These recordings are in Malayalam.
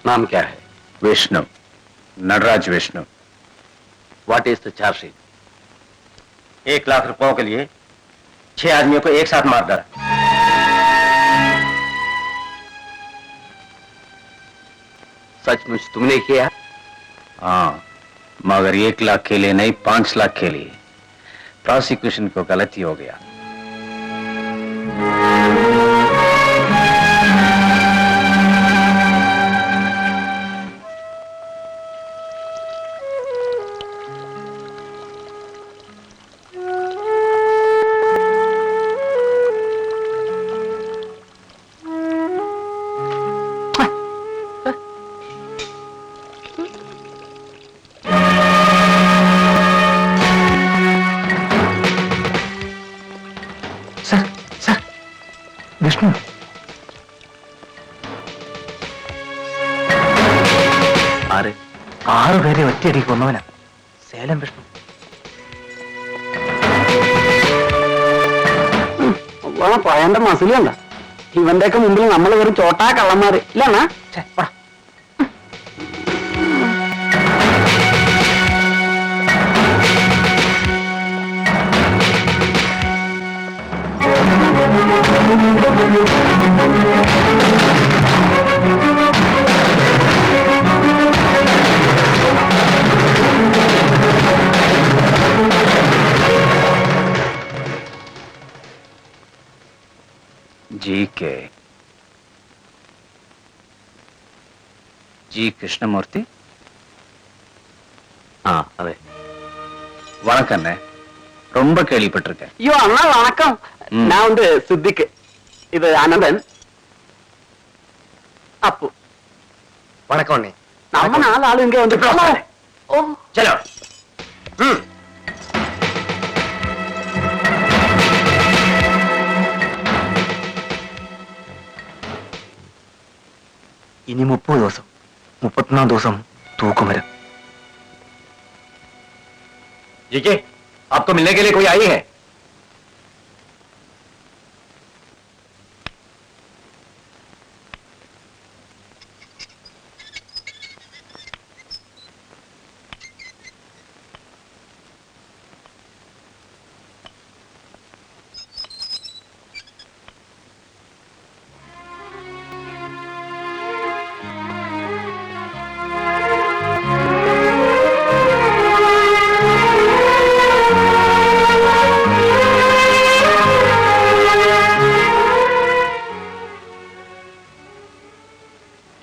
नाम क्या है? Vishnu, Natraj Vishnu. What is the chargesheet? 1 lakh रुपयों के लिए 6 आदमियों को एक साथ मार डाला। सचमुच तुमने किया? हाँ, मगर 1 लाख के लिए नहीं, 5 लाख के लिए। प्रोसिक्यूशन को गलती हो गया। വിഷ്ണു, आरे 6 പേരെ ഒറ്റയടി കൊന്നവനാ സേലം വിഷ്ണു. പയന്റെ മസിലുണ്ട. ഇവന്റെയൊക്കെ മുമ്പിൽ നമ്മൾ വെറും ചോട്ടാ കള്ളന്മാര് ഇല്ലാണ. ஜி கிருஷ்ணமூர்த்தி. അതെ. வணக்கம், ரொம்ப கேள்விப்பட்டிருக்கேன். ஐயோ அண்ணா வணக்கம். நான் வந்து சித்திக்கு, இது அனந்தன், அப்பு. വണക്കം അണ്ണേ. நம்ம 4 ஆளு இங்க வந்து ഓ ചലോ. ഇനി 30 ദിവസം, 31 ദിവസം തൂക്കുമരം. जीके, आपको मिलने के लिए कोई आई है?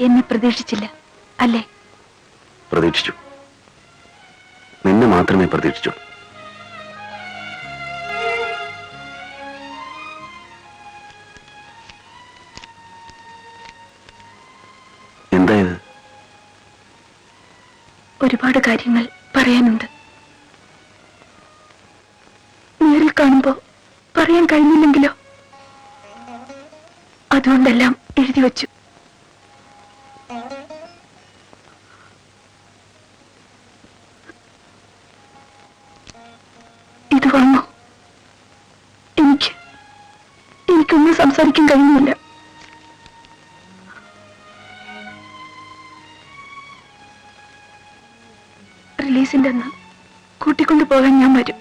എന്നെ പ്രതീക്ഷിച്ചില്ല അല്ലേ? പ്രതീക്ഷിച്ചു. നിന്നെ മാത്രമേ പ്രതീക്ഷിച്ചു. എന്താ ഇത്? ഒരുപാട് കാര്യങ്ങൾ പറയാനുണ്ട്. നേരിൽ കാണുമ്പോ പറയാൻ കഴിഞ്ഞില്ലെങ്കിലോ? അതുകൊണ്ടെല്ലാം എഴുതി വച്ചു. ഇത് വാങ്ങോ. എനിക്കൊന്നും സംസാരിക്കാൻ കഴിയുന്നില്ല. റിലീസിന്റെ അന്ന് കൂട്ടിക്കൊണ്ടു പോകാൻ ഞാൻ വരും.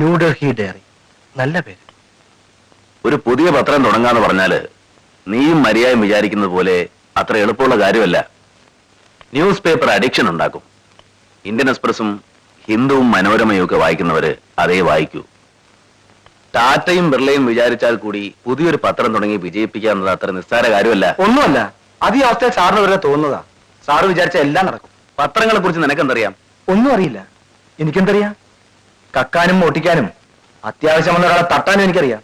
ന്യൂഡൽഹി ഡയറി, നല്ല പേര്. ഒരു പുതിയ പത്രം തുടങ്ങാന്ന് പറഞ്ഞാല് നീയും മര്യാദയും വിചാരിക്കുന്നത് പോലെ അത്ര എളുപ്പമുള്ള കാര്യമല്ല. ന്യൂസ് പേപ്പർ അഡിക്ഷൻ ഉണ്ടാക്കും. ഇന്ത്യൻ എക്സ്പ്രസും ഹിന്ദുവും മനോരമയും ഒക്കെ വായിക്കുന്നവര് അതേ വായിക്കൂ. ടാറ്റയും ബിർളയും വിചാരിച്ചാൽ കൂടി പുതിയൊരു പത്രം തുടങ്ങി വിജയിപ്പിക്കാന്നത് അത്ര നിസ്സാര കാര്യമല്ല. ഒന്നുമല്ല, അത് ഈ അവസ്ഥ സാറിന് വരെ തോന്നുന്നതാ. സാറ് വിചാരിച്ച എല്ലാം നടക്കും. പത്രങ്ങളെ കുറിച്ച് നിനക്കെന്തറിയാം? ഒന്നും അറിയില്ല. എനിക്കെന്തറിയാം? കക്കാനും ഓട്ടിക്കാനും അത്യാവശ്യം വന്ന ഒരാളെ തട്ടാനും എനിക്കറിയാം.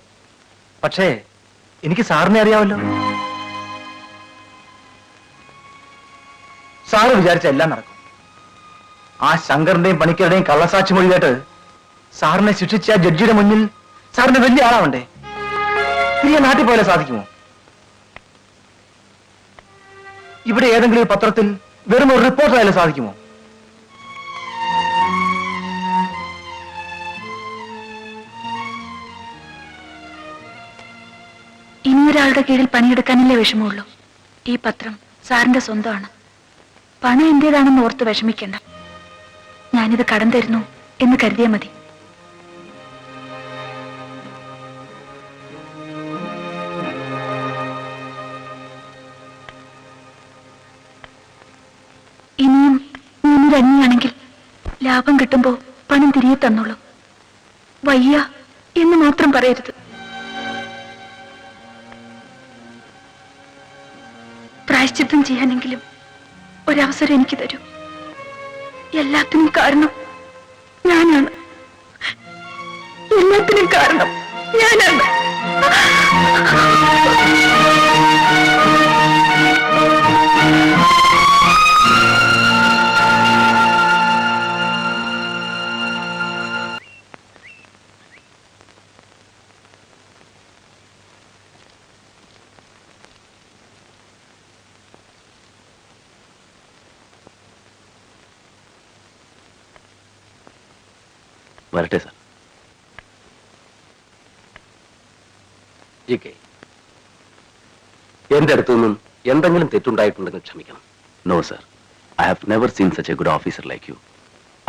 പക്ഷേ എനിക്ക് സാറിനെ അറിയാമല്ലോ. സാറ് വിചാരിച്ച എല്ലാം നടക്കും. ആ ശങ്കറിന്റെയും പണിക്കരുടെയും കള്ളസാക്ഷി മൊഴി കേട്ട് സാറിനെ ശിക്ഷിച്ച ആ ജഡ്ജിയുടെ മുന്നിൽ സാറിന് വലിയ ആളാവണ്ടേ? തിരികെ നാട്ടിൽ പോയാലേ സാധിക്കുമോ? ഇവിടെ ഏതെങ്കിലും ഒരു പത്രത്തിൽ വെറും ഒരു റിപ്പോർട്ടറായാലും സാധിക്കുമോ? ഇനിയൊരാളുടെ കീഴിൽ പണിയെടുക്കാനല്ലേ വിഷമമുള്ളൂ. ഈ പത്രം സാറിന്റെ സ്വന്തമാണ്. പണം എന്റേതാണെന്ന് ഓർത്ത് വിഷമിക്കണ്ട. ഞാനിത് കടം തരുന്നു എന്ന് കരുതിയാൽ മതി. ഇനിയും ഞാനൊരു അന്യാണെങ്കിൽ ലാഭം കിട്ടുമ്പോ പണം തിരികെ തന്നോളൂ. വയ്യ എന്ന് മാത്രം പറയരുത്. പ്രായശ്ചിത്തം ചെയ്യാനെങ്കിലും ഒരവസരം എനിക്ക് തരൂ. എല്ലാത്തിനും കാരണം ഞാനാണ്. എല്ലാത്തിനും കാരണം ഞാനാണ്. വരട്ടെ സാർ. എന്റെ അടുത്തു നിന്നും എന്തെങ്കിലും തെറ്റുണ്ടായിട്ടുണ്ടെങ്കിൽ ക്ഷമിക്കണം. No sir, I have never seen such a good officer like you.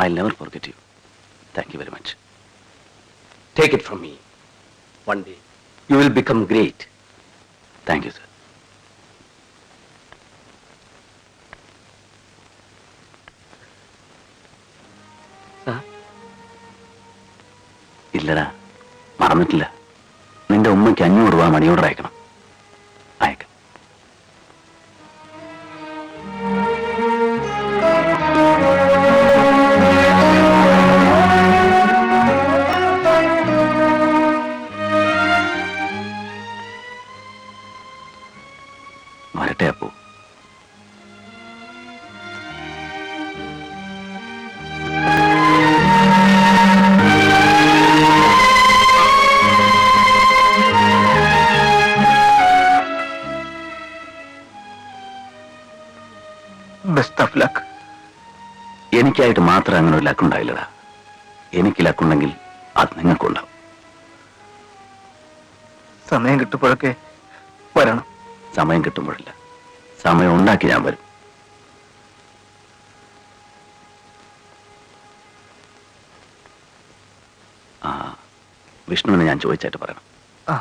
I will never forget you. Thank you very much. Take it from me. One day you will become great. Thank you sir. ഇല്ലടാ, മറന്നിട്ടില്ല. നിന്റെ ഉമ്മയ്ക്ക് 500 രൂപ മണി ഓർഡർ അയക്കണം. അയക്കാം. വരട്ടെ അപ്പോ. Best of luck. എനിക്കായിട്ട് മാത്രം അങ്ങനെ ഒരു ലക്കുണ്ടായില്ലടാ. എനിക്ക് ലക്കുണ്ടെങ്കിൽ അത് നിങ്ങൾക്കുണ്ടാവും. സമയം കിട്ടുമ്പോഴൊക്കെ വരണം. സമയം കിട്ടുമ്പോഴില്ല, സമയം ഉണ്ടാക്കി ഞാൻ വരും. ആ, വിഷ്ണുവിനെ ഞാൻ ചോദിച്ചായിട്ട് പറയണം. ആ,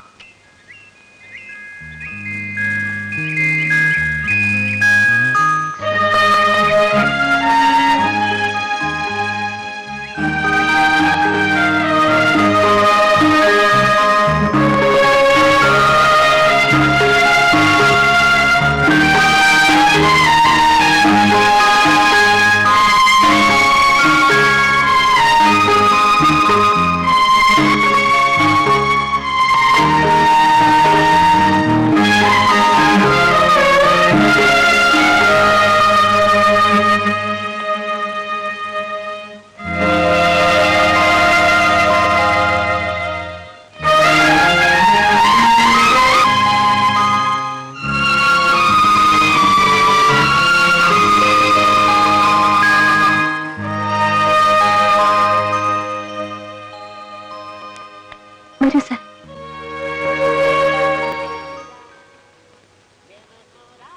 വരൂ സാർ.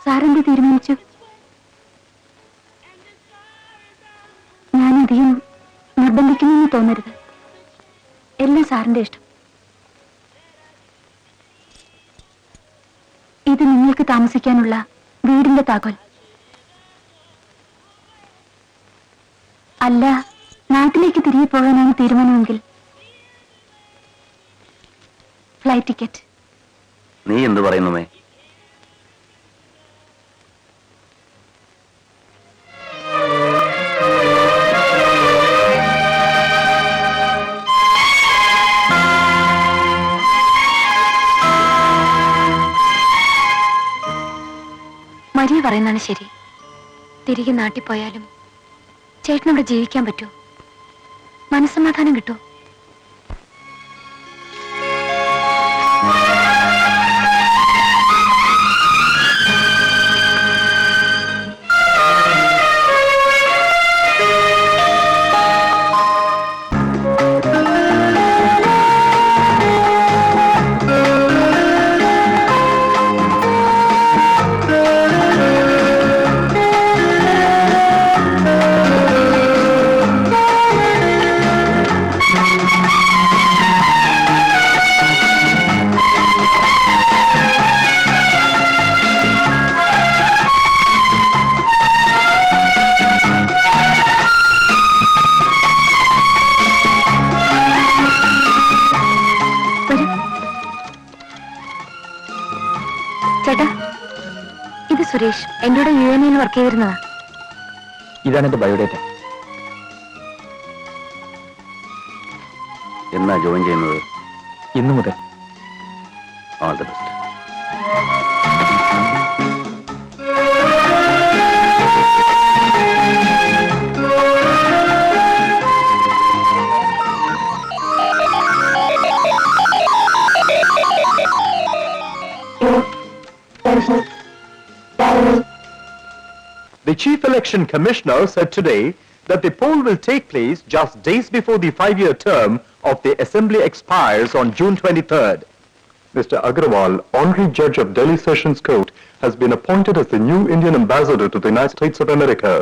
സാറെന്ത് തീരുമാനിച്ചു? ഞാനധികം നിർബന്ധിക്കുമെന്ന് തോന്നരുത്. എല്ലാം സാറിന്റെ ഇഷ്ടം. ഇത് നിങ്ങൾക്ക് താമസിക്കാനുള്ള വീടിന്റെ താക്കോൽ. അല്ല, നാട്ടിലേക്ക് തിരികെ പോകാനാണ് തീരുമാനമെങ്കിൽ ഫ്ലൈറ്റ് ടിക്കറ്റ്. നീ എന്ത് പറയുന്നുമേ? മരിയ പറയുന്നതാണ് ശരി. തിരികെ നാട്ടിൽ പോയാലും ചേട്ടനവിടെ ജീവിക്കാൻ പറ്റുമോ? മനസ്സമാധാനം കിട്ടുമോ? സുരേഷ് എന്റെ കൂടെ UN വർക്ക് ചെയ്തിരുന്നതാ. ഇതാണ് എന്റെ ബയോഡേറ്റ. എന്നാ ജോയിൻ ചെയ്യുന്നത്? ഇന്നു മുതൽ. All the best. The Chief Election Commissioner said today that the poll will take place just days before the 5-year term of the Assembly expires on June 23rd. Mr. Agrawal, Honorary Judge of Delhi Sessions Court, has been appointed as the new Indian Ambassador to the United States of America.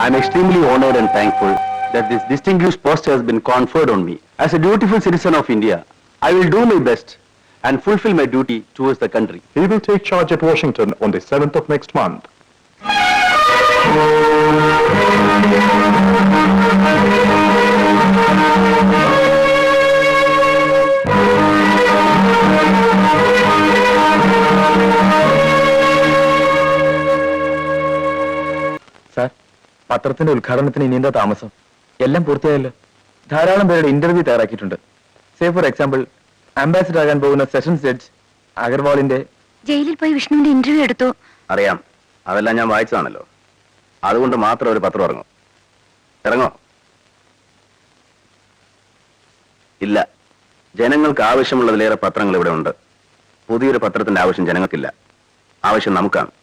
I am extremely honored and thankful that this distinguished post has been conferred on me. As a dutiful citizen of India, I will do my best and fulfill my duty towards the country. He will take charge at Washington on the 7th of next month. Sir, പത്രത്തിന്റെ ഉദ്ഘാടനത്തിന് ഇനി എന്താ താമസം? എല്ലാം പൂർത്തിയായല്ലോ. ധാരാളം പേരുടെ ഇന്റർവ്യൂ തയ്യാറാക്കിയിട്ടുണ്ട്. സേ ഫോർ എക്സാമ്പിൾ, അംബാസിഡർ ആകാൻ പോകുന്ന സെഷൻസ് ജഡ്ജ് അഗർവാളിന്റെ. ജയിലിൽ പോയി വിഷ്ണുവിന്റെ ഇന്റർവ്യൂ എടുത്തു. അറിയാം, അതെല്ലാം ഞാൻ വായിച്ചതാണല്ലോ. അതുകൊണ്ട് മാത്രം ഒരു പത്രം ഇറങ്ങും. ഇറങ്ങോ? ഇല്ല. ജനങ്ങൾക്ക് ആവശ്യമുള്ളതിലേറെ പത്രങ്ങൾ ഇവിടെ ഉണ്ട്. പുതിയൊരു പത്രത്തിന്റെ ആവശ്യം ജനങ്ങൾക്കില്ല. ആവശ്യം നമുക്കാണ്.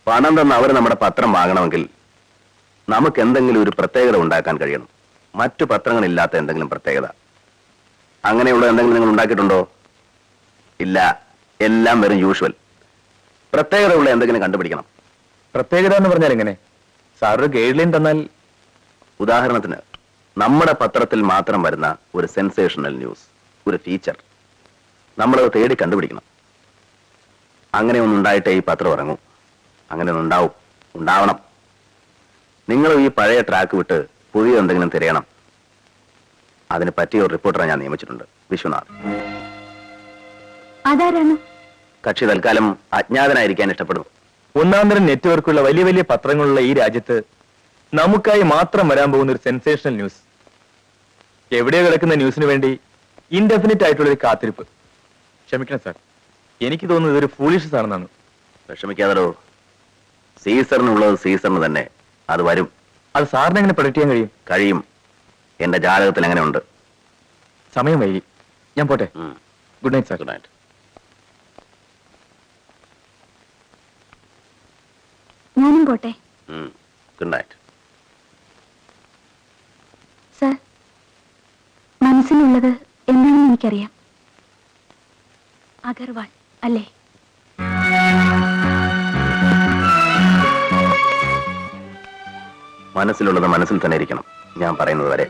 പണം തന്ന് അവർ നമ്മുടെ പത്രം വാങ്ങണമെങ്കിൽ നമുക്ക് എന്തെങ്കിലും ഒരു പ്രത്യേകത ഉണ്ടാക്കാൻ കഴിയണം. മറ്റു പത്രങ്ങളില്ലാത്ത എന്തെങ്കിലും പ്രത്യേകത. അങ്ങനെയുള്ള എന്തെങ്കിലും നിങ്ങൾ ഉണ്ടാക്കിയിട്ടുണ്ടോ? ഇല്ല. എല്ലാം വെറും യൂഷ്വൽ. പ്രത്യേകതയുള്ള എന്തെങ്കിലും കണ്ടുപിടിക്കണം. പ്രത്യേകത എന്ന് പറഞ്ഞാൽ എങ്ങനെ? സാറൊരു ഗൈഡ് ലൈൻ തന്നാൽ. ഉദാഹരണത്തിന്, നമ്മുടെ പത്രത്തിൽ മാത്രം വരുന്ന ഒരു സെൻസേഷണൽ ന്യൂസ്, ഒരു ഫീച്ചർ നമ്മളത് തേടി കണ്ടുപിടിക്കണം. അങ്ങനെ ഒന്നുണ്ടായിട്ടേ ഈ പത്രം ഇറങ്ങൂ. അങ്ങനെ ഒന്നുണ്ടാവും, ഉണ്ടാവണം. നിങ്ങൾ ഈ പഴയ ട്രാക്ക് വിട്ട് പുതിയ എന്തെങ്കിലും തിരയണം. അതിന് പറ്റിയ ഒരു റിപ്പോർട്ടറെ ഞാൻ നിയമിച്ചിട്ടുണ്ട്, വിശ്വനാഥ്. അതാരാണ്? കക്ഷി തൽക്കാലം അജ്ഞാതനായിരിക്കാൻ ഇഷ്ടപ്പെടും. ഒന്നാന്തരം നെറ്റ്വർക്കുള്ള വലിയ വലിയ പത്രങ്ങളുള്ള ഈ രാജ്യത്ത് നമുക്കായി മാത്രം വരാൻ പോകുന്ന ഒരു സെൻസേഷണൽ ന്യൂസ്. എവിടെയോ കിടക്കുന്ന ന്യൂസിന് വേണ്ടി ഇൻഡെഫിനിറ്റ് ആയിട്ടുള്ള ഒരു കാത്തിരിപ്പ്. ക്ഷമിക്കണം സാർ, എനിക്ക് തോന്നുന്നത് ഇതൊരു ഫൂളിഷ് ആണെന്നാണ്. വിഷമിക്കാതോ. സീസറിനുള്ളത് സീസറിന് തന്നെ. അത് വരും. അത് സാറിന് എങ്ങനെ പ്രൊഡക്റ്റ് ചെയ്യാൻ കഴിയും? കഴിയും. എന്റെ ജാതകത്തിൽ എങ്ങനെ ഉണ്ട്. സമയം വൈകി, ഞാൻ പോട്ടെ. Good night sir. Good night. ഞാനും പോട്ടെ. Good night. സർ, മനസ്സിലുള്ളത് എന്താണെന്ന് എനിക്കറിയാം. അഗർവാൾ അല്ലേ? മനസ്സിലുള്ളത് മനസ്സിൽ തന്നെ ഇരിക്കണം. ഞാൻ പറയുന്നത് വരെ.